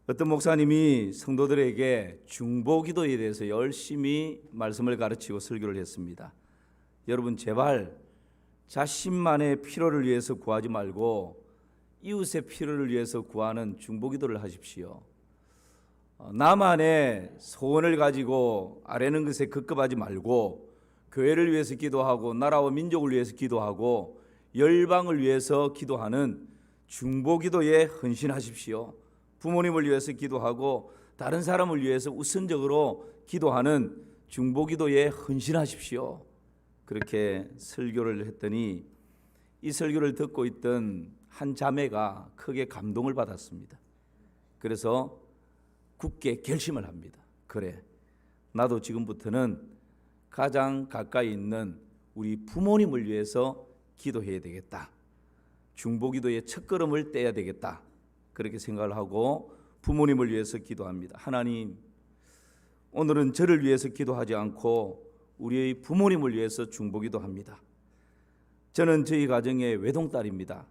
어떤 목사님이 성도들에게 중보기도에 대해서 열심히 말씀을 가르치고 설교를 했습니다. 여러분, 제발 자신만의 필요를 위해서 구하지 말고 이웃의 필요를 위해서 구하는 중보기도를 하십시오. 나만의 소원을 가지고 아뢰는 것에 급급하지 말고 교회를 위해서 기도하고 나라와 민족을 위해서 기도하고 열방을 위해서 기도하는 중보기도에 헌신하십시오. 부모님을 위해서 기도하고 다른 사람을 위해서 우선적으로 기도하는 중보기도에 헌신하십시오. 그렇게 설교를 했더니 이 설교를 듣고 있던 한 자매가 크게 감동을 받았습니다. 그래서 굳게 결심을 합니다. 그래, 나도 지금부터는 가장 가까이 있는 우리 부모님을 위해서 기도해야 되겠다. 중보기도의 첫걸음을 떼야 되겠다. 그렇게 생각을 하고 부모님을 위해서 기도합니다. 하나님, 오늘은 저를 위해서 기도하지 않고 우리의 부모님을 위해서 중보기도 합니다. 저는 저희 가정의 외동딸입니다.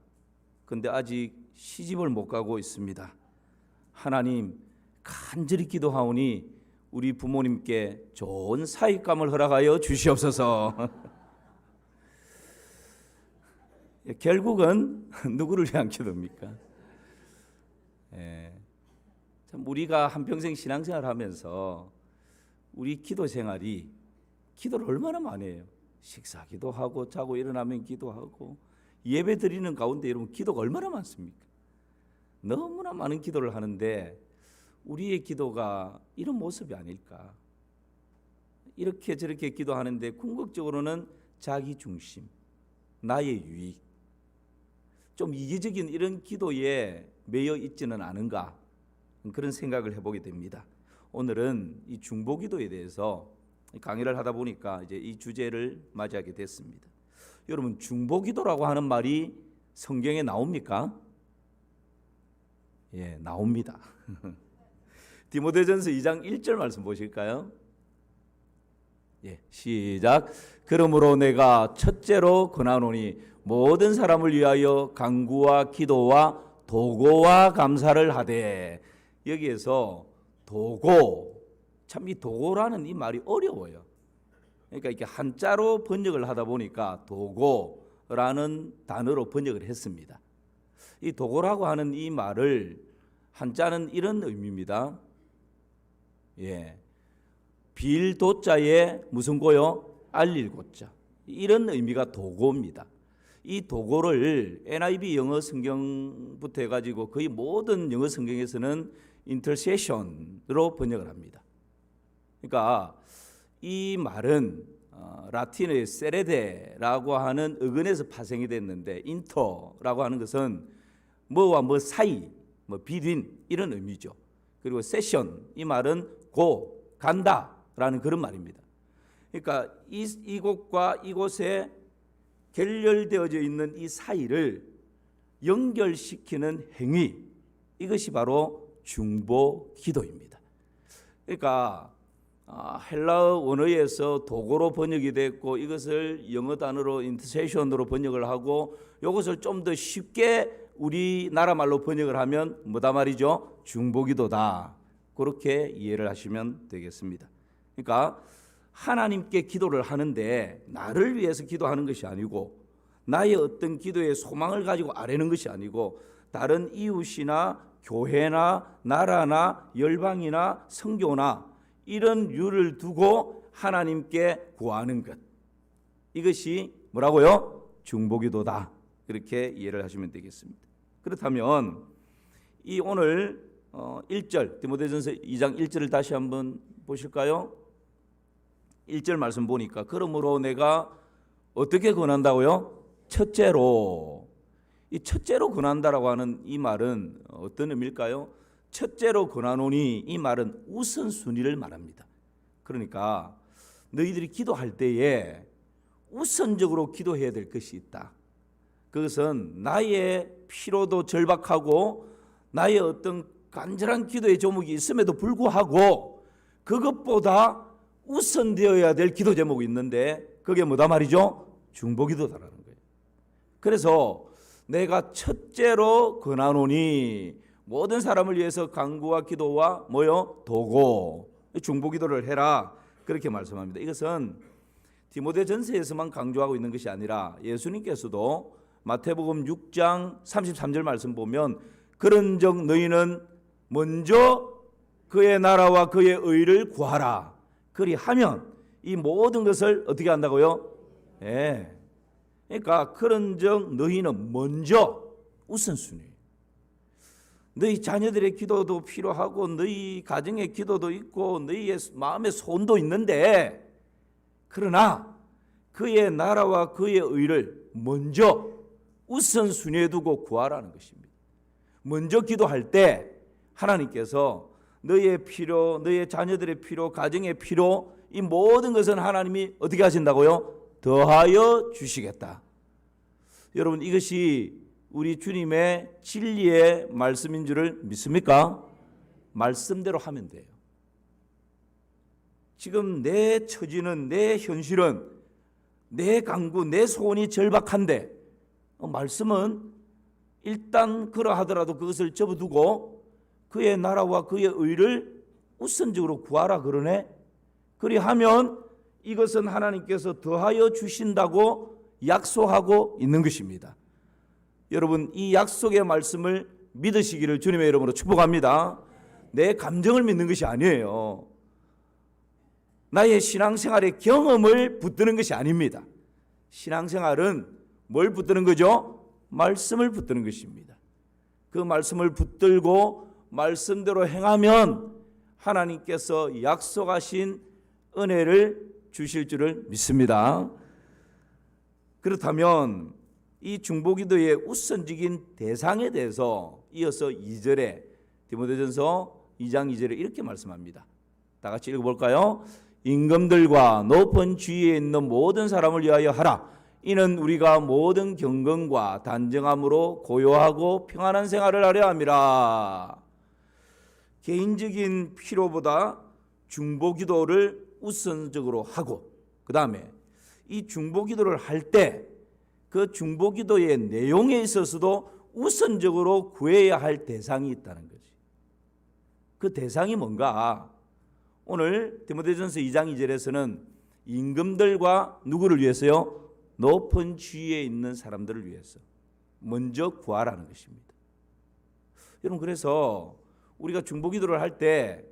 그런데 아직 시집을 못 가고 있습니다. 하나님, 간절히 기도하오니 우리 부모님께 좋은 사익감을 허락하여 주시옵소서. 결국은 누구를 위한 기도입니까? 참 우리가 한평생 신앙생활 하면서 우리 기도 생활이 기도를 얼마나 많이 해요. 식사기도 하고 자고 일어나면 기도하고 예배 드리는 가운데 여러분 기도가 얼마나 많습니까? 너무나 많은 기도를 하는데 우리의 기도가 이런 모습이 아닐까. 이렇게 저렇게 기도하는데 궁극적으로는 자기 중심, 나의 유익, 좀 이기적인 이런 기도에 매여 있지는 않은가, 그런 생각을 해보게 됩니다. 오늘은 이 중보기도에 대해서 강의를 하다 보니까 이제 이 주제를 맞이하게 됐습니다. 여러분, 중보기도라고 하는 말이 성경에 나옵니까? 예, 나옵니다. 디모데전서 2장 1절 말씀 보실까요? 예, 시작. 그러므로 내가 첫째로 권하노니 모든 사람을 위하여 간구와 기도와 도고와 감사를 하되. 여기에서 도고, 참 이 도고라는 이 말이 어려워요. 그러니까 이렇게 한자로 번역을 하다 보니까 도고라는 단어로 번역을 했습니다. 이 도고라고 하는 이 말을 한자는 이런 의미입니다. 예, 빌 도자에 무슨 고요? 알릴 고자. 이런 의미가 도고입니다. 이 도고를 NIV 영어 성경부터 해가지고 거의 모든 영어 성경에서는 intercession으로 번역을 합니다. 그러니까 이 말은 라틴어의 세레데라고 하는 어근에서 파생이 됐는데 인터라고 하는 것은 뭐와 뭐 사이, 뭐 비딘 이런 의미죠. 그리고 세션, 이 말은 고, 간다라는 그런 말입니다. 그러니까 이곳과 이곳에 결렬되어져 있는 이 사이를 연결시키는 행위, 이것이 바로 중보기도입니다. 그러니까 헬라어 원어에서 도고로 번역이 됐고 이것을 영어 단어로 인터세션으로 번역을 하고 이것을 좀 더 쉽게 우리나라 말로 번역을 하면 뭐다 말이죠? 중보기도다. 그렇게 이해를 하시면 되겠습니다. 그러니까 하나님께 기도를 하는데 나를 위해서 기도하는 것이 아니고 나의 어떤 기도의 소망을 가지고 아뢰는 것이 아니고 다른 이웃이나 교회나 나라나 열방이나 선교나 이런 류를 두고 하나님께 구하는 것, 이것이 뭐라고요? 중보기도다. 그렇게 이해를 하시면 되겠습니다. 그렇다면 이 오늘 1절 디모데전서 2장 1절을 다시 한번 보실까요? 1절 말씀 보니까 그러므로 내가 어떻게 권한다고요? 첫째로. 이 첫째로 권한다라고 하는 이 말은 어떤 의미일까요? 첫째로 권하노니 이 말은 우선순위를 말합니다. 그러니까 너희들이 기도할 때에 우선적으로 기도해야 될 것이 있다. 그것은 나의 피로도 절박하고 나의 어떤 간절한 기도의 제목이 있음에도 불구하고 그것보다 우선되어야 될 기도 제목이 있는데 그게 뭐다 말이죠? 중보기도다라는 거예요. 그래서 내가 첫째로 권하노니 모든 사람을 위해서 간구와 기도와 뭐요? 도고 중보기도를 해라 그렇게 말씀합니다. 이것은 디모데전서에서만 강조하고 있는 것이 아니라 예수님께서도 마태복음 6장 33절 말씀 보면 그런즉 너희는 먼저 그의 나라와 그의 의를 구하라. 그리하면 이 모든 것을 어떻게 한다고요? 예. 그러니까 그런즉 너희는 먼저 우선순위. 너희 자녀들의 기도도 필요하고 너희 가정의 기도도 있고 너희의 마음의 소원도 있는데 그러나 그의 나라와 그의 의를 먼저 우선순위에 두고 구하라는 것입니다. 먼저 기도할 때 하나님께서 너희의 필요, 너희의 자녀들의 필요, 가정의 필요 이 모든 것은 하나님이 어떻게 하신다고요? 더하여 주시겠다. 여러분 이것이 우리 주님의 진리의 말씀인 줄을 믿습니까? 말씀대로 하면 돼요. 지금 내 처지는 내 현실은 내 간구, 내 소원이 절박한데 말씀은 일단 그러하더라도 그것을 접어두고 그의 나라와 그의 의를 우선적으로 구하라 그러네. 그리하면 이것은 하나님께서 더하여 주신다고 약속하고 있는 것입니다. 여러분 이 약속의 말씀을 믿으시기를 주님의 이름으로 축복합니다. 내 감정을 믿는 것이 아니에요. 나의 신앙생활의 경험을 붙드는 것이 아닙니다. 신앙생활은 뭘 붙드는 거죠? 말씀을 붙드는 것입니다. 그 말씀을 붙들고 말씀대로 행하면 하나님께서 약속하신 은혜를 주실 줄을 믿습니다. 그렇다면 이 중보기도의 우선적인 대상에 대해서 이어서 2절에 디모데전서 2장 2절에 이렇게 말씀합니다. 다 같이 읽어볼까요? 임금들과 높은 지위에 있는 모든 사람을 위하여 하라. 이는 우리가 모든 경건과 단정함으로 고요하고 평안한 생활을 하려 함이라. 개인적인 필요보다 중보기도를 우선적으로 하고 그 다음에 이 중보기도를 할 때 그 중보기도의 내용에 있어서도 우선적으로 구해야 할 대상이 있다는 거지. 그 대상이 뭔가? 오늘 디모데전서 2장 2절에서는 임금들과 누구를 위해서요? 높은 지위에 있는 사람들을 위해서 먼저 구하라는 것입니다. 여러분 그래서 우리가 중보기도를 할 때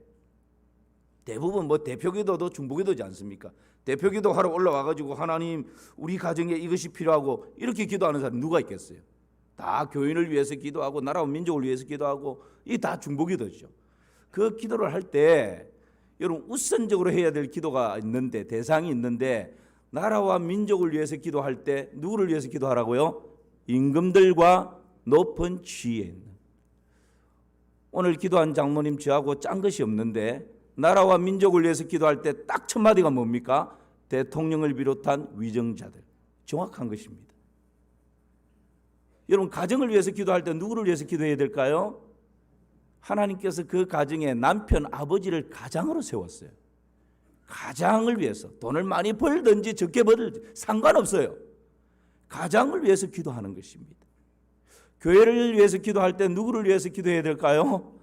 대부분 대표기도도 중보기도지 않습니까? 대표기도 하러 올라와가지고 하나님 우리 가정에 이것이 필요하고 이렇게 기도하는 사람 누가 있겠어요? 다 교인을 위해서 기도하고 나라와 민족을 위해서 기도하고 이게 다 중보기도죠. 그 기도를 할 때 여러분 우선적으로 해야 될 기도가 있는데 대상이 있는데 나라와 민족을 위해서 기도할 때 누구를 위해서 기도하라고요? 임금들과 높은 지위에 있는. 오늘 기도한 장로님 저하고 짠 것이 없는데 나라와 민족을 위해서 기도할 때 딱 첫 마디가 뭡니까? 대통령을 비롯한 위정자들. 정확한 것입니다. 여러분 가정을 위해서 기도할 때 누구를 위해서 기도해야 될까요? 하나님께서 그 가정에 남편, 아버지를 가장으로 세웠어요. 가장을 위해서 돈을 많이 벌든지 적게 벌든지 상관없어요. 가장을 위해서 기도하는 것입니다. 교회를 위해서 기도할 때 누구를 위해서 기도해야 될까요?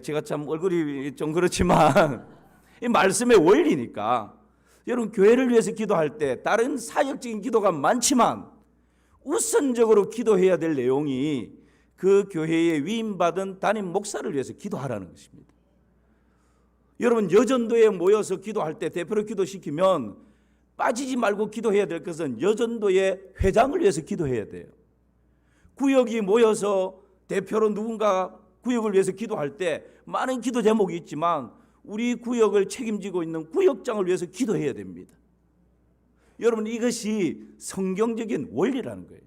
제가 참 얼굴이 좀 그렇지만 이 말씀의 원리니까 여러분 교회를 위해서 기도할 때 다른 사역적인 기도가 많지만 우선적으로 기도해야 될 내용이 그 교회에 위임받은 담임 목사를 위해서 기도하라는 것입니다. 여러분 여전도에 모여서 기도할 때 대표로 기도시키면 빠지지 말고 기도해야 될 것은 여전도의 회장을 위해서 기도해야 돼요. 구역이 모여서 대표로 누군가 구역을 위해서 기도할 때 많은 기도 제목이 있지만 우리 구역을 책임지고 있는 구역장을 위해서 기도해야 됩니다. 여러분 이것이 성경적인 원리라는 거예요.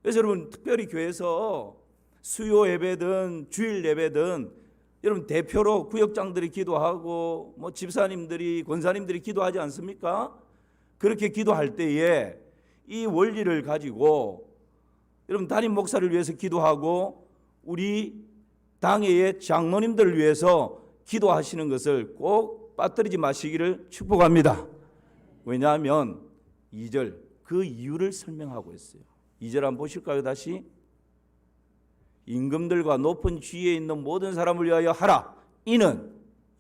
그래서 여러분 특별히 교회에서 수요 예배든 주일 예배든 여러분 대표로 구역장들이 기도하고 집사님들이 권사님들이 기도하지 않습니까? 그렇게 기도할 때에 이 원리를 가지고 여러분 담임 목사를 위해서 기도하고 우리 당회의 장로님들을 위해서 기도하시는 것을 꼭 빠뜨리지 마시기를 축복합니다. 왜냐하면 2절 그 이유를 설명하고 있어요. 2절 한번 보실까요? 다시 임금들과 높은 지위에 있는 모든 사람을 위하여 하라. 이는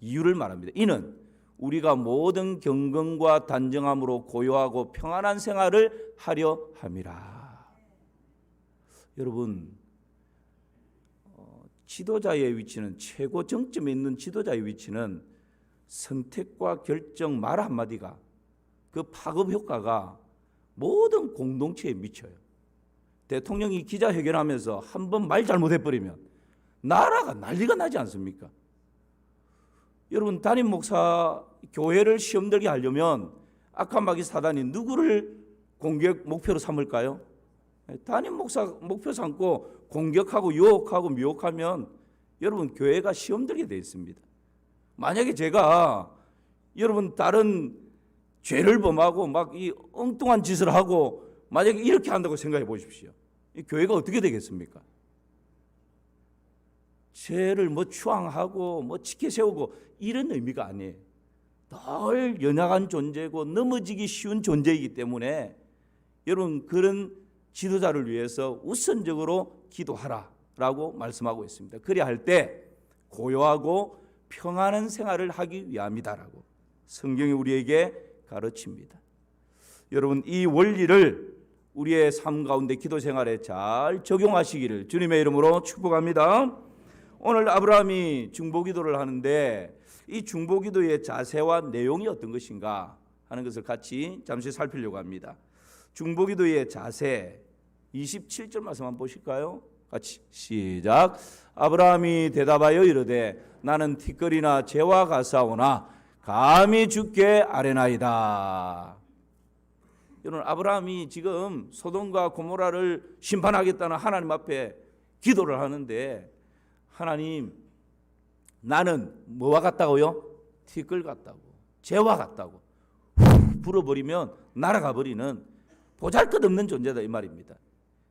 이유를 말합니다. 이는 우리가 모든 경건과 단정함으로 고요하고 평안한 생활을 하려 함이라. 여러분, 지도자의 위치는, 최고 정점에 있는 지도자의 위치는 선택과 결정 말 한마디가, 그 파급 효과가 모든 공동체에 미쳐요. 대통령이 기자회견하면서 한 번 말 잘못해버리면 나라가 난리가 나지 않습니까? 여러분, 담임 목사 교회를 시험들게 하려면 악한 사단이 누구를 공격 목표로 삼을까요? 담임 목사 목표 삼고 공격하고 유혹하고 미혹하면 여러분, 교회가 시험들게 돼 있습니다. 만약에 제가 여러분 다른 죄를 범하고 막 이 엉뚱한 짓을 하고 만약에 이렇게 한다고 생각해 보십시오. 이 교회가 어떻게 되겠습니까? 죄를 추앙하고 지켜세우고 이런 의미가 아니에요. 늘 연약한 존재고 넘어지기 쉬운 존재이기 때문에 여러분, 그런 지도자를 위해서 우선적으로 기도하라라고 말씀하고 있습니다. 그래야 할 때 고요하고 평안한 생활을 하기 위함이다라고 성경이 우리에게 가르칩니다. 여러분, 이 원리를 우리의 삶 가운데 기도 생활에 잘 적용하시기를 주님의 이름으로 축복합니다. 오늘 아브라함이 중보기도를 하는데 이 중보기도의 자세와 내용이 어떤 것인가 하는 것을 같이 잠시 살피려고 합니다. 중보기도의 자세 27절 말씀 한번 보실까요? 같이 시작. 아브라함이 대답하여 이르되 나는 티끌이나 재와 가사오나 감히 주께 아뢰나이다. 여러분, 아브라함이 지금 소돔과 고모라를 심판하겠다는 하나님 앞에 기도를 하는데, 하나님, 나는 뭐와 같다고요? 티끌 같다고, 재와 같다고, 불어버리면 날아가 버리는 보잘것없는 존재다 이 말입니다.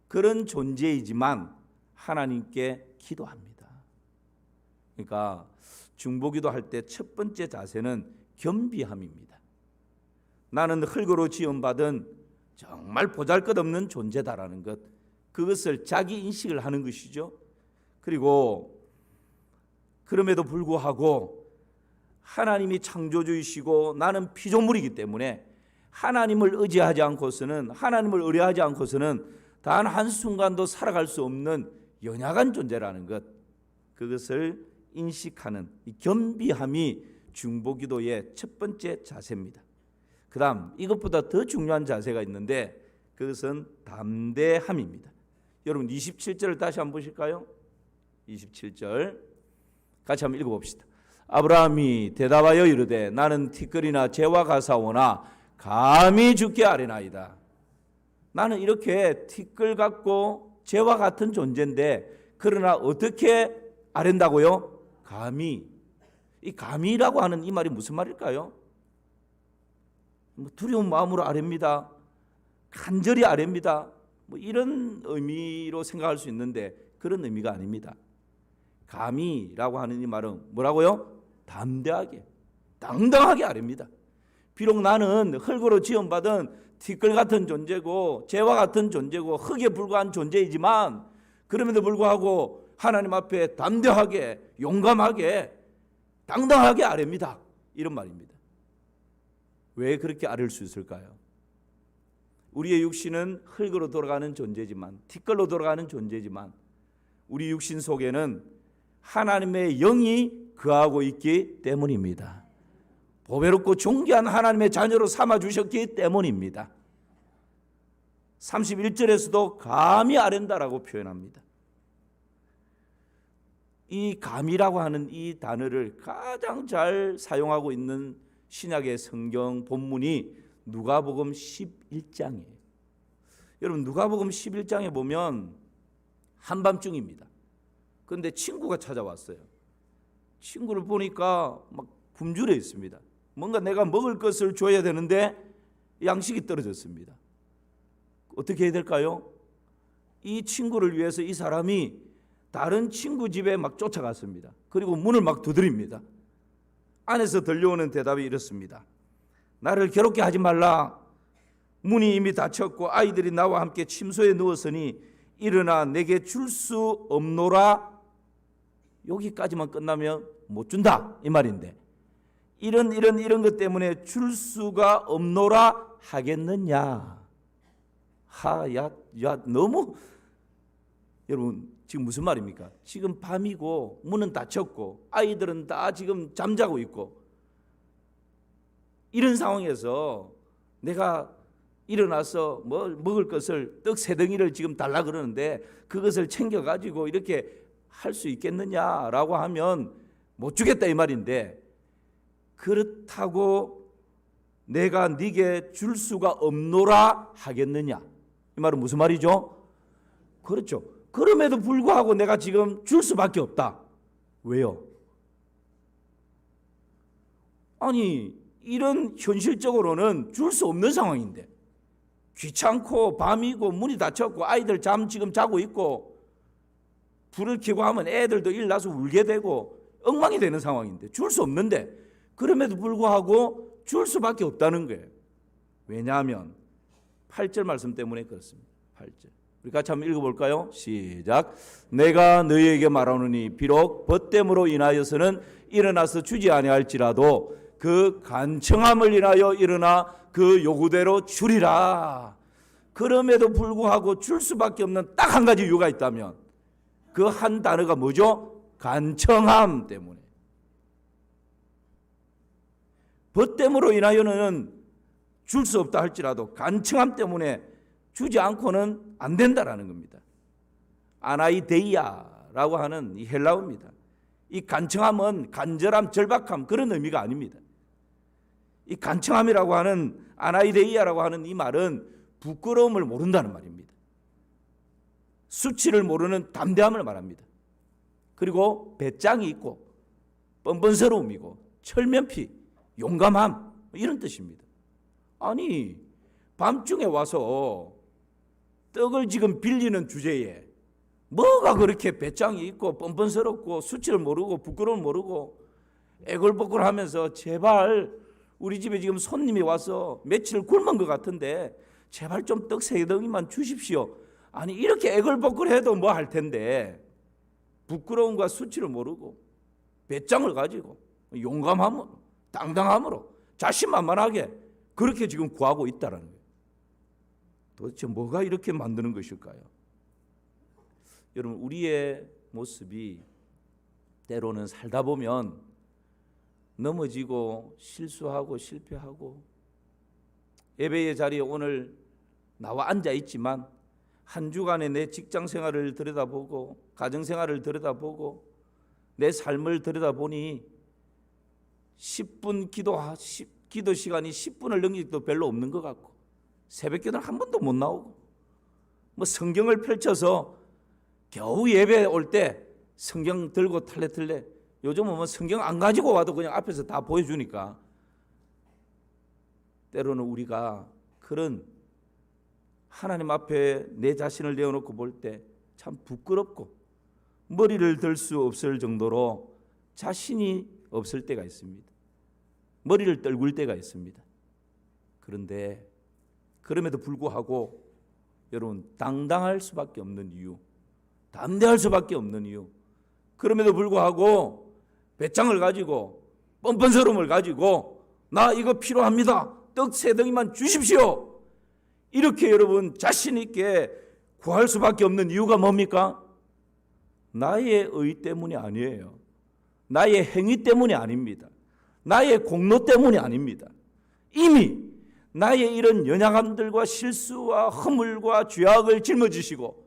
그런 존재이지만 하나님께 기도합니다. 그러니까 중보기도 할 때 첫 번째 자세는 겸비함입니다. 나는 흙으로 지음받은 정말 보잘것없는 존재다라는 것, 그것을 자기 인식을 하는 것이죠. 그리고 그럼에도 불구하고 하나님이 창조주이시고 나는 피조물이기 때문에 하나님을 의지하지 않고서는, 하나님을 의뢰하지 않고서는 단 한순간도 살아갈 수 없는 연약한 존재라는 것, 그것을 인식하는 이 겸비함이 중보기도의 첫 번째 자세입니다. 그 다음, 이것보다 더 중요한 자세가 있는데 그것은 담대함입니다. 여러분, 27절을 다시 한번 보실까요? 27절 같이 한번 읽어봅시다. 아브라함이 대답하여 이르되 나는 티끌이나 재와 가사오나 감히 주께 아뢰나이다. 나는 이렇게 티끌 같고 재와 같은 존재인데 그러나 어떻게 아랜다고요? 감히. 이 감히라고 하는 이 말이 무슨 말일까요? 두려운 마음으로 아뢰입니다. 간절히 아뢰입니다. 이런 의미로 생각할 수 있는데 그런 의미가 아닙니다. 감히라고 하는 이 말은 뭐라고요? 담대하게, 당당하게 아뢰입니다. 비록 나는 흙으로 지음받은 티끌 같은 존재고 재와 같은 존재고 흙에 불과한 존재이지만 그럼에도 불구하고 하나님 앞에 담대하게, 용감하게, 당당하게 아뢰입니다. 이런 말입니다. 왜 그렇게 아뢰을 수 있을까요? 우리의 육신은 흙으로 돌아가는 존재지만, 티끌로 돌아가는 존재지만 우리 육신 속에는 하나님의 영이 거하고 있기 때문입니다. 보배롭고 존귀한 하나님의 자녀로 삼아주셨기 때문입니다. 31절에서도 감히 아랜다라고 표현합니다. 이 감히라고 하는 이 단어를 가장 잘 사용하고 있는 신약의 성경 본문이 누가복음 11장이에요. 여러분, 누가복음 11장에 보면 한밤중입니다. 그런데 친구가 찾아왔어요. 친구를 보니까 막 굶주려 있습니다. 뭔가 내가 먹을 것을 줘야 되는데 양식이 떨어졌습니다. 어떻게 해야 될까요? 이 친구를 위해서 이 사람이 다른 친구 집에 막 쫓아갔습니다. 그리고 문을 막 두드립니다. 안에서 들려오는 대답이 이렇습니다. 나를 괴롭게 하지 말라. 문이 이미 닫혔고 아이들이 나와 함께 침소에 누웠으니 일어나 내게 줄 수 없노라. 여기까지만 끝나면 못 준다 이 말인데, 이런 것 때문에 줄 수가 없노라 하겠느냐. 너무, 여러분 지금 무슨 말입니까? 지금 밤이고 문은 닫혔고 아이들은 다 지금 잠자고 있고, 이런 상황에서 내가 일어나서 뭐 먹을 것을 떡 세 덩이를 지금 달라 그러는데 그것을 챙겨가지고 이렇게 할 수 있겠느냐라고 하면 못 주겠다 이 말인데, 그렇다고 내가 네게 줄 수가 없노라 하겠느냐, 이 말은 무슨 말이죠? 그렇죠. 그럼에도 불구하고 내가 지금 줄 수밖에 없다. 왜요? 아니 이런 현실적으로는 줄 수 없는 상황인데, 귀찮고 밤이고 문이 닫혔고 아이들 지금 자고 있고 불을 켜고 하면 애들도 일나서 울게 되고 엉망이 되는 상황인데 줄 수 없는데, 그럼에도 불구하고 줄 수밖에 없다는 거예요. 왜냐하면 8절 말씀 때문에 그렇습니다. 8절 우리 같이 한번 읽어볼까요? 시작. 내가 너희에게 말하노니 비록 벗됨으로 인하여서는 일어나서 주지 아니할지라도 그 간청함을 인하여 일어나 그 요구대로 주리라. 그럼에도 불구하고 줄 수밖에 없는 딱 한 가지 이유가 있다면 그 한 단어가 뭐죠? 간청함 때문에. 벗됨으로 인하여는 줄 수 없다 할지라도 간청함 때문에 주지 않고는 안 된다라는 겁니다. 아나이데이아라고 하는 이 헬라어입니다. 이 간청함은 간절함, 절박함 그런 의미가 아닙니다. 이 간청함이라고 하는 아나이데이아라고 하는 이 말은 부끄러움을 모른다는 말입니다. 수치를 모르는 담대함을 말합니다. 그리고 배짱이 있고 뻔뻔스러움이고 철면피, 용감함 이런 뜻입니다. 아니 밤중에 와서 떡을 지금 빌리는 주제에 뭐가 그렇게 배짱이 있고 뻔뻔스럽고 수치를 모르고 부끄러움을 모르고 애걸복걸하면서 제발 우리 집에 지금 손님이 와서 며칠 굶은 것 같은데 제발 좀 떡 세 덩이만 주십시오. 아니 이렇게 애걸복걸해도 뭐 할 텐데 부끄러움과 수치를 모르고 배짱을 가지고 용감함으로 당당함으로 자신만만하게 그렇게 지금 구하고 있다는 거예요. 도대체 뭐가 이렇게 만드는 것일까요? 여러분 우리의 모습이 때로는 살다 보면 넘어지고 실수하고 실패하고 예배의 자리에 오늘 나와 앉아 있지만 한 주간의 내 직장 생활을 들여다보고 가정 생활을 들여다보고 내 삶을 들여다보니 10분 기도 시간이 10분을 넘긴 것도 별로 없는 것 같고 새벽기도는 한 번도 못 나오고 뭐 성경을 펼쳐서 겨우 예배 올 때 성경 들고 탈레틀레, 요즘은 뭐 성경 안 가지고 와도 그냥 앞에서 다 보여주니까 때로는 우리가 그런 하나님 앞에 내 자신을 내어놓고 볼 때 참 부끄럽고 머리를 들 수 없을 정도로 자신이 없을 때가 있습니다. 머리를 떨굴 때가 있습니다. 그런데 그럼에도 불구하고 여러분 당당할 수밖에 없는 이유, 담대할 수밖에 없는 이유, 그럼에도 불구하고 배짱을 가지고 뻔뻔스러움을 가지고 나 이거 필요합니다. 떡 세 덩이만 주십시오. 이렇게 여러분 자신 있게 구할 수밖에 없는 이유가 뭡니까? 나의 의 때문이 아니에요. 나의 행위 때문이 아닙니다. 나의 공로 때문이 아닙니다. 이미 나의 이런 연약함들과 실수와 허물과 죄악을 짊어지시고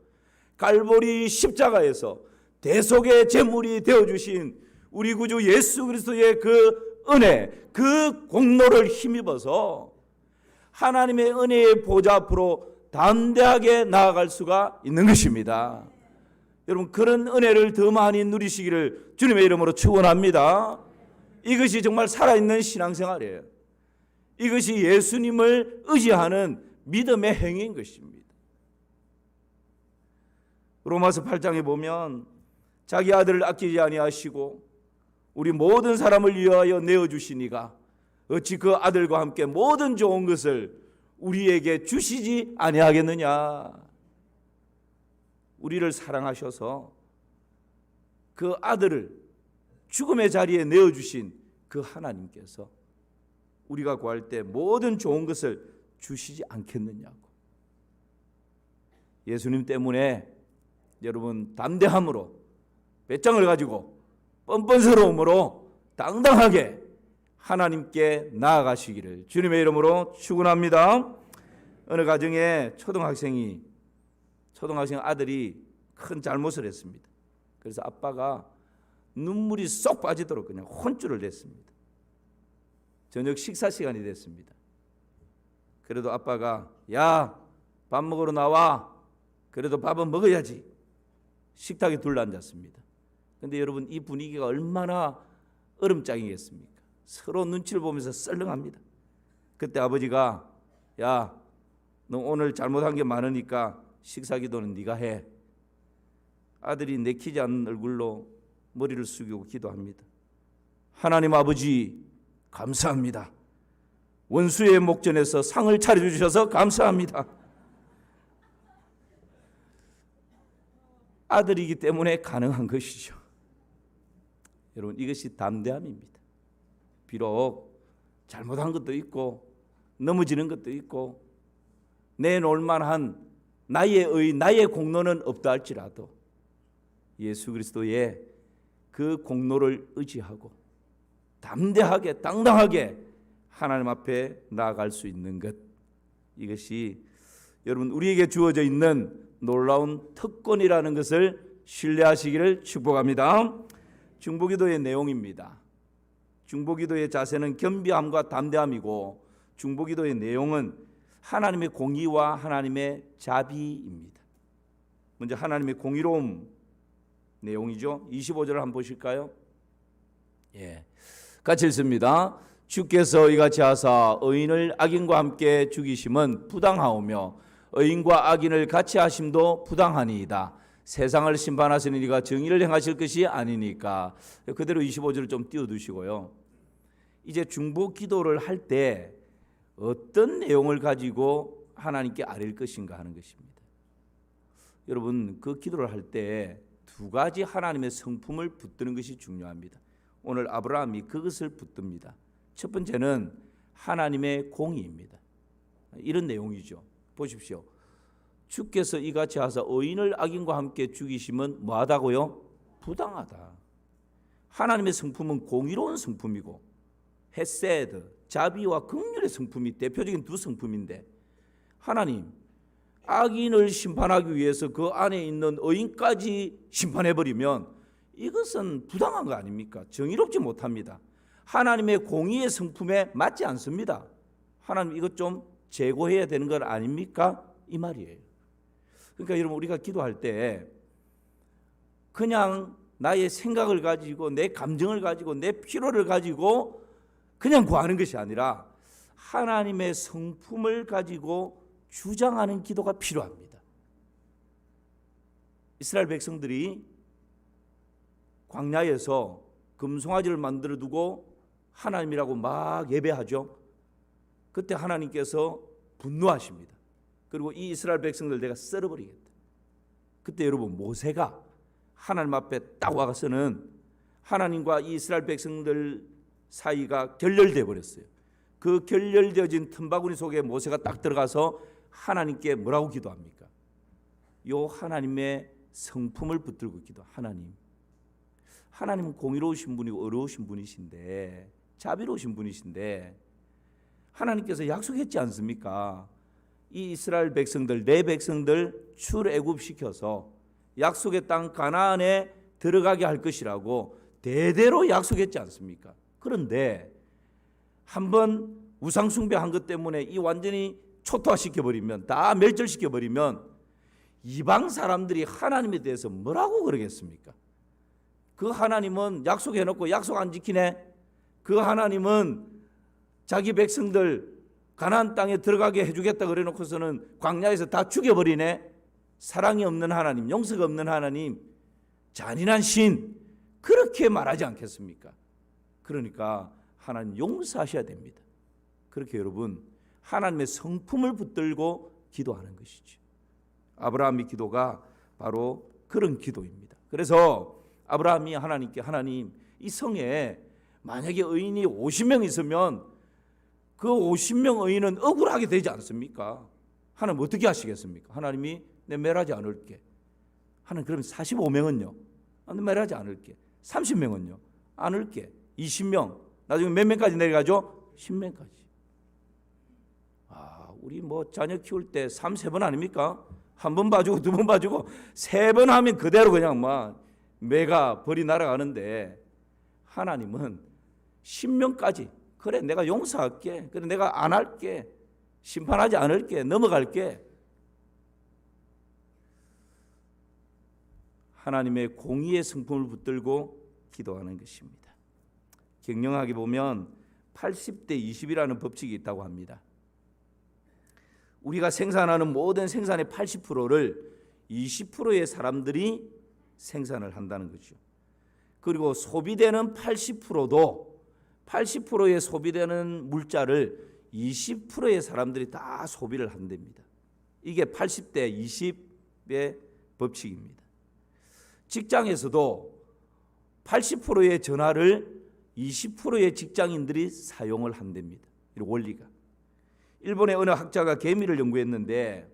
갈보리 십자가에서 대속의 제물이 되어주신 우리 구주 예수 그리스도의 그 은혜, 그 공로를 힘입어서 하나님의 은혜의 보좌 앞으로 담대하게 나아갈 수가 있는 것입니다. 여러분 그런 은혜를 더 많이 누리시기를 주님의 이름으로 축원합니다. 이것이 정말 살아있는 신앙생활이에요. 이것이 예수님을 의지하는 믿음의 행위인 것입니다. 로마서 8장에 보면 자기 아들을 아끼지 아니하시고 우리 모든 사람을 위하여 내어주시니가 어찌 그 아들과 함께 모든 좋은 것을 우리에게 주시지 아니하겠느냐. 우리를 사랑하셔서 그 아들을 죽음의 자리에 내어주신 그 하나님께서 우리가 구할 때 모든 좋은 것을 주시지 않겠느냐고. 예수님 때문에 여러분 담대함으로 배짱을 가지고 뻔뻔스러움으로 당당하게 하나님께 나아가시기를 주님의 이름으로 축원합니다. 어느 가정에 초등학생 아들이 큰 잘못을 했습니다. 그래서 아빠가 눈물이 쏙 빠지도록 그냥 혼쭐을 냈습니다. 저녁 식사 시간이 됐습니다. 그래도 아빠가 야, 밥 먹으러 나와. 그래도 밥은 먹어야지. 식탁에 둘러앉았습니다. 그런데 여러분, 이 분위기가 얼마나 얼음장이겠습니까? 서로 눈치를 보면서 썰렁합니다. 그때 아버지가 야, 너 오늘 잘못한 게 많으니까 식사 기도는 네가 해. 아들이 내키지 않는 얼굴로 머리를 숙이고 기도합니다. 하나님 아버지 감사합니다. 원수의 목전에서 상을 차려주셔서 감사합니다. 아들이기 때문에 가능한 것이죠. 여러분, 이것이 담대함입니다. 비록 잘못한 것도 있고 넘어지는 것도 있고 내놓을 만한 나의 공로는 없다 할지라도 예수 그리스도의 그 공로를 의지하고 담대하게 당당하게 하나님 앞에 나아갈 수 있는 것, 이것이 여러분 우리에게 주어져 있는 놀라운 특권이라는 것을 신뢰하시기를 축복합니다. 중보기도의 내용입니다. 중보기도의 자세는 겸비함과 담대함이고 중보기도의 내용은 하나님의 공의와 하나님의 자비입니다. 먼저 하나님의 공의로움 내용이죠. 25절을 한번 보실까요? 예, 같이 읽습니다. 주께서 이같이 하사 의인을 악인과 함께 죽이심은 부당하오며 의인과 악인을 같이 하심도 부당하니이다. 세상을 심판하시는 이가 정의를 행하실 것이 아니니까. 그대로 25절을 좀 띄워두시고요. 이제 중보 기도를 할 때 어떤 내용을 가지고 하나님께 아뢰일 것인가 하는 것입니다. 여러분, 그 기도를 할 때 두 가지 하나님의 성품을 붙드는 것이 중요합니다. 오늘 아브라함이 그것을 붙듭니다. 첫 번째는 하나님의 공의입니다. 이런 내용이죠. 보십시오. 주께서 이같이 하사 의인을 악인과 함께 죽이심은 뭐하다고요? 부당하다. 하나님의 성품은 공의로운 성품이고 헤세드, 자비와 긍휼의 성품이 대표적인 두 성품인데 하나님 악인을 심판하기 위해서 그 안에 있는 의인까지 심판해버리면 이것은 부당한 거 아닙니까? 정의롭지 못합니다. 하나님의 공의의 성품에 맞지 않습니다. 하나님 이것 좀 제고해야 되는 것 아닙니까? 이 말이에요. 그러니까 여러분, 우리가 기도할 때 그냥 나의 생각을 가지고 내 감정을 가지고 내 필요를 가지고 그냥 구하는 것이 아니라 하나님의 성품을 가지고 주장하는 기도가 필요합니다. 이스라엘 백성들이 광야에서 금송아지를 만들어 두고 하나님이라고 막 예배하죠. 그때 하나님께서 분노하십니다. 그리고 이 이스라엘 백성들 내가 썰어버리겠다. 그때 여러분, 모세가 하나님 앞에 딱 와서는 하나님과 이 이스라엘 백성들 사이가 결렬돼 버렸어요. 그 결렬되어진 틈바구니 속에 모세가 딱 들어가서 하나님께 뭐라고 기도합니까? 요 하나님의 성품을 붙들고 기도. 하나님은 공의로우신 분이고 어려우신 분이신데 자비로우신 분이신데 하나님께서 약속했지 않습니까? 이 이스라엘 백성들, 내 백성들 출애굽시켜서 약속의 땅 가나안에 들어가게 할 것이라고 대대로 약속했지 않습니까? 그런데 한번 우상 숭배한 것 때문에 이 완전히 초토화시켜버리면, 다 멸절시켜버리면 이방 사람들이 하나님에 대해서 뭐라고 그러겠습니까? 그 하나님은 약속해놓고 약속 안 지키네. 그 하나님은 자기 백성들 가나안 땅에 들어가게 해주겠다 그래놓고서는 광야에서 다 죽여버리네. 사랑이 없는 하나님, 용서가 없는 하나님, 잔인한 신, 그렇게 말하지 않겠습니까? 그러니까 하나님 용서하셔야 됩니다. 그렇게 여러분, 하나님의 성품을 붙들고 기도하는 것이죠. 아브라함의 기도가 바로 그런 기도입니다. 그래서 아브라함이 하나님께 하나님 이 성에 만약에 의인이 50명 있으면 그 50명 의인은 억울하게 되지 않습니까? 하나님 어떻게 하시겠습니까? 하나님이 내 멸하지 않을게. 하나님 그러면 45명은요? 내 멸하지 않을게. 30명은요? 않을게. 20명. 나중에 몇 명까지 내려가죠? 10명까지. 우리 뭐 자녀 키울 때 3, 4번 아닙니까? 한 번 봐주고 두 번 봐주고 3번 하면 그대로 그냥 막 매가 벌이 날아가는데 하나님은 10명까지 그래 내가 용서할게. 그래 내가 안 할게. 심판하지 않을게. 넘어갈게. 하나님의 공의의 성품을 붙들고 기도하는 것입니다. 경영학에 보면 80대 20이라는 법칙이 있다고 합니다. 우리가 생산하는 모든 생산의 80%를 20%의 사람들이 생산을 한다는 거죠. 그리고 소비되는 80%도 80%의 소비되는 물자를 20%의 사람들이 다 소비를 한답니다. 이게 80대 20의 법칙입니다. 직장에서도 80%의 전화를 20%의 직장인들이 사용을 한답니다. 이 원리가. 일본의 어느 학자가 개미를 연구했는데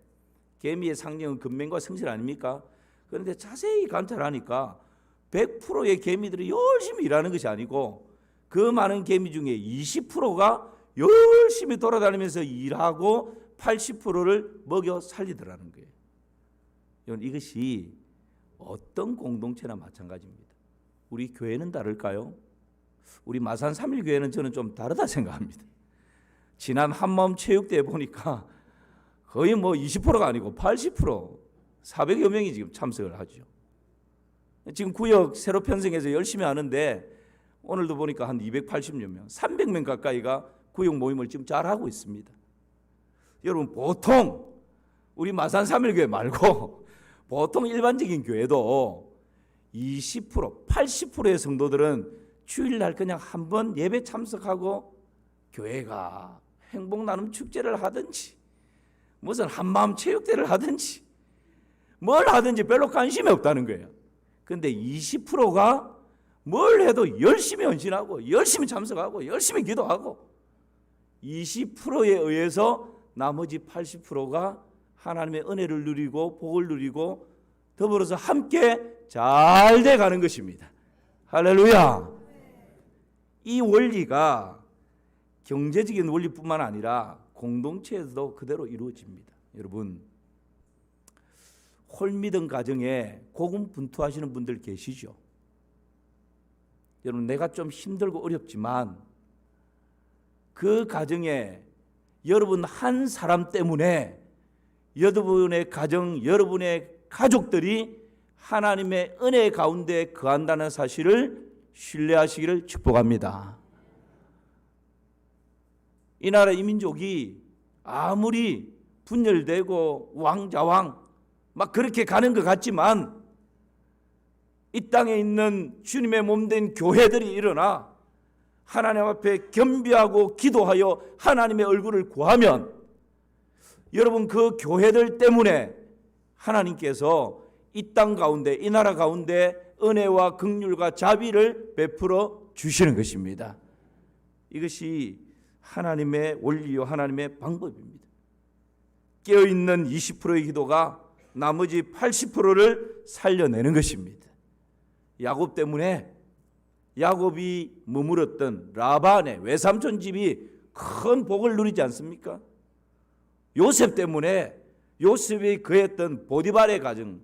개미의 상징은 근면과 성실 아닙니까? 그런데 자세히 관찰하니까 100%의 개미들이 열심히 일하는 것이 아니고 그 많은 개미 중에 20%가 열심히 돌아다니면서 일하고 80%를 먹여 살리더라는 거예요. 여러분 이것이 어떤 공동체나 마찬가지입니다. 우리 교회는 다를까요? 우리 마산 3.1교회는 저는 좀 다르다 생각합니다. 지난 한마음 체육대회 보니까 거의 뭐 20%가 아니고 80% 400여 명이 지금 참석을 하죠. 지금 구역 새로 편성해서 열심히 하는데 오늘도 보니까 한 280여 명, 300명 가까이가 구역 모임을 지금 잘하고 있습니다. 여러분 보통 우리 마산 3.1교회 말고 보통 일반적인 교회도 20%, 80%의 성도들은 주일날 그냥 한번 예배 참석하고 교회가 행복 나눔 축제를 하든지 무슨 한마음 체육대회를 하든지 뭘 하든지 별로 관심이 없다는 거예요. 그런데 20%가 뭘 해도 열심히 헌신하고 열심히 참석하고 열심히 기도하고 20%에 의해서 나머지 80%가 하나님의 은혜를 누리고 복을 누리고 더불어서 함께 잘 돼가는 것입니다. 할렐루야. 이 원리가 경제적인 원리뿐만 아니라 공동체에서도 그대로 이루어집니다. 여러분 홀미든 가정에 고군분투하시는 분들 계시죠? 여러분 내가 좀 힘들고 어렵지만 그 가정에 여러분 한 사람 때문에 여러분의 가정, 여러분의 가족들이 하나님의 은혜 가운데 거한다는 사실을 신뢰하시기를 축복합니다. 이 나라 이 민족이 아무리 분열되고 왕좌왕 막 그렇게 가는 것 같지만 이 땅에 있는 주님의 몸된 교회들이 일어나 하나님 앞에 겸비하고 기도하여 하나님의 얼굴을 구하면 여러분 그 교회들 때문에 하나님께서 이 땅 가운데 이 나라 가운데 은혜와 긍휼과 자비를 베풀어 주시는 것입니다. 이것이 하나님의 원리요 하나님의 방법입니다. 깨어있는 20%의 기도가 나머지 80%를 살려내는 것입니다. 야곱 때문에 야곱이 머물었던 라반의 외삼촌 집이 큰 복을 누리지 않습니까? 요셉 때문에 요셉이 거했던 보디발의 가정,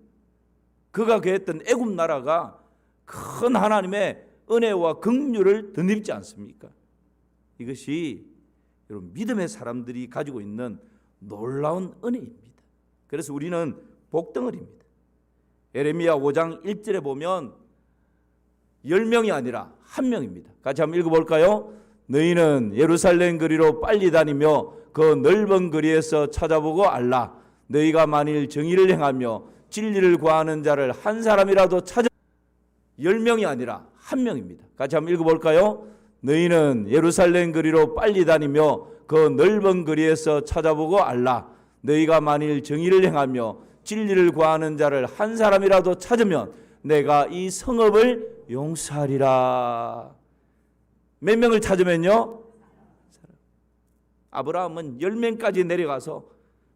그가 거했던 애굽 나라가 큰 하나님의 은혜와 긍휼을 덧입지 않습니까? 이것이 여러분 믿음의 사람들이 가지고 있는 놀라운 은혜입니다. 그래서 우리는 복덩어리입니다. 에레미야 5장 1절에 보면 10명이 아니라 1명입니다. 같이 한번 읽어볼까요? 너희는 예루살렘 거리로 빨리 다니며 그 넓은 거리에서 찾아보고 알라. 너희가 만일 정의를 행하며 진리를 구하는 자를 한 사람이라도 찾아 10명이 아니라 1명입니다. 같이 한번 읽어볼까요? 너희는 예루살렘 거리로 빨리 다니며 그 넓은 거리에서 찾아보고 알라. 너희가 만일 정의를 행하며 진리를 구하는 자를 한 사람이라도 찾으면 내가 이 성읍을 용서하리라. 몇 명을 찾으면요? 아브라함은 10명까지 내려가서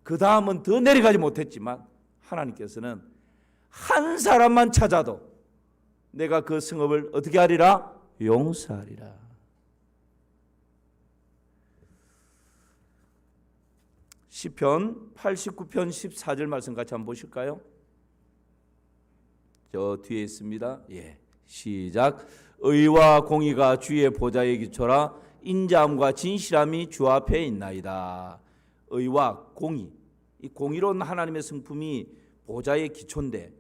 그 다음은 더 내려가지 못했지만 하나님께서는 한 사람만 찾아도 내가 그 성읍을 어떻게 하리라? 용서하리라. 시편 89편 14절 말씀 같이 한번 보실까요? 저 뒤에 있습니다. 예, 시작. 의와 공의가 주의 보좌에 기초라. 인자함과 진실함이 주 앞에 있나이다. 의와 공의, 이 공의로운 하나님의 성품이 보좌의 기초인데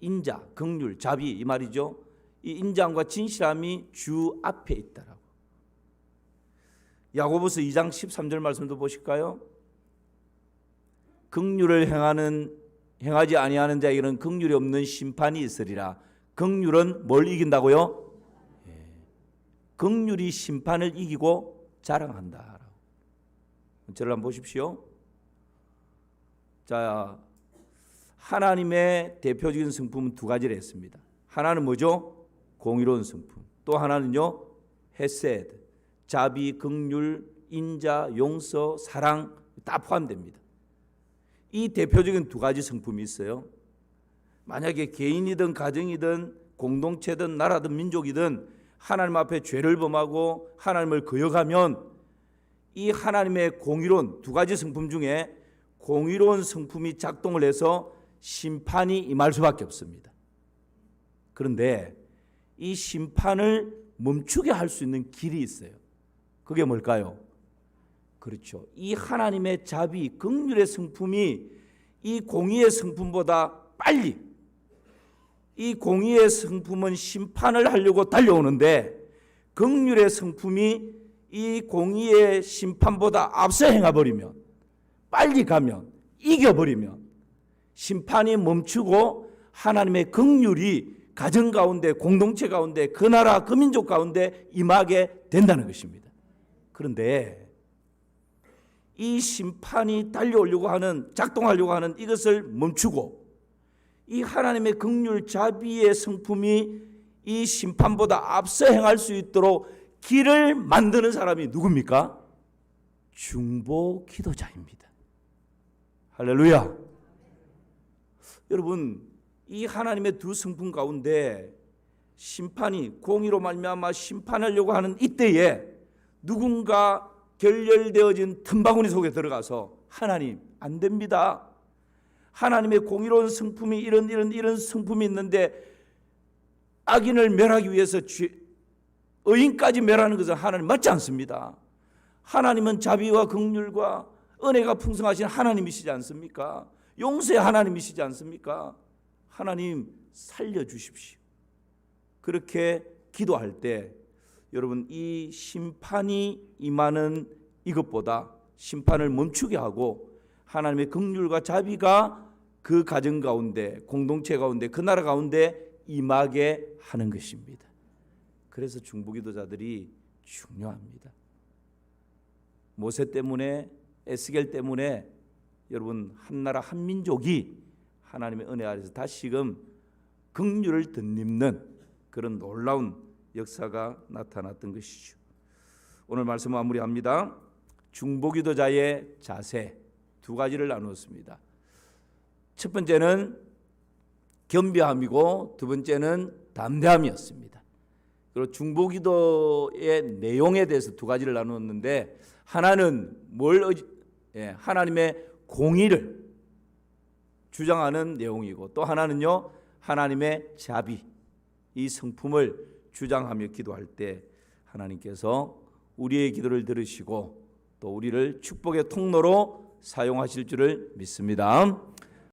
인자, 긍휼, 자비 이 말이죠. 이 인자함과 진실함이 주 앞에 있다라고. 야고보서 2장 13절 말씀도 보실까요? 긍휼을 행하지 아니하는 자에게는 긍휼이 없는 심판이 있으리라. 긍휼은 뭘 이긴다고요? 긍휼이 심판을 이기고 자랑한다. 저를 한번 보십시오. 자, 하나님의 대표적인 성품은 두 가지를 했습니다. 하나는 뭐죠? 공의로운 성품. 또 하나는요, 헤세드, 자비, 긍휼, 인자, 용서, 사랑 다 포함됩니다. 이 대표적인 두 가지 성품이 있어요. 만약에 개인이든 가정이든 공동체든 나라든 민족이든 하나님 앞에 죄를 범하고 하나님을 거역하면 이 하나님의 공의로운 두 가지 성품 중에 공의로운 성품이 작동을 해서 심판이 임할 수밖에 없습니다. 그런데 이 심판을 멈추게 할 수 있는 길이 있어요. 그게 뭘까요? 그렇죠. 이 하나님의 자비, 긍휼의 성품이 이 공의의 성품보다 빨리, 이 공의의 성품은 심판을 하려고 달려오는데 긍휼의 성품이 이 공의의 심판보다 앞서 행해버리면, 빨리 가면, 이겨버리면 심판이 멈추고 하나님의 긍휼이 가정 가운데, 공동체 가운데, 그 나라, 그 민족 가운데 임하게 된다는 것입니다. 그런데 이 심판이 달려오려고 하는, 작동하려고 하는 이것을 멈추고 이 하나님의 긍휼 자비의 성품이 이 심판보다 앞서 행할 수 있도록 길을 만드는 사람이 누굽니까? 중보 기도자입니다. 할렐루야. 여러분, 이 하나님의 두 성품 가운데 심판이 공의로 말미암아 심판하려고 하는 이때에 누군가 결렬되어진 틈바구니 속에 들어가서 하나님 안 됩니다. 하나님의 공의로운 성품이 이런 성품이 있는데 악인을 멸하기 위해서 의인까지 멸하는 것은 하나님 맞지 않습니다. 하나님은 자비와 긍휼과 은혜가 풍성하신 하나님이시지 않습니까? 용서의 하나님이시지 않습니까? 하나님 살려주십시오. 그렇게 기도할 때 여러분, 이 심판이 임하는 이것보다 심판을 멈추게 하고 하나님의 긍휼과 자비가 그 가정 가운데, 공동체 가운데, 그 나라 가운데 임하게 하는 것입니다. 그래서 중보기도자들이 중요합니다. 모세 때문에, 에스겔 때문에 여러분 한 나라 한 민족이 하나님의 은혜 아래서 다시금 긍휼을 덧입는 그런 놀라운 역사가 나타났던 것이죠. 오늘 말씀 마무리합니다. 중보기도자의 자세 두 가지를 나누었습니다. 첫 번째는 겸비함이고 두 번째는 담대함이었습니다. 그리고 중보기도의 내용에 대해서 두 가지를 나누었는데 하나는 하나님의 공의를 주장하는 내용이고 또 하나는요 하나님의 자비, 이 성품을 주장하며 기도할 때 하나님께서 우리의 기도를 들으시고 또 우리를 축복의 통로로 사용하실 줄을 믿습니다.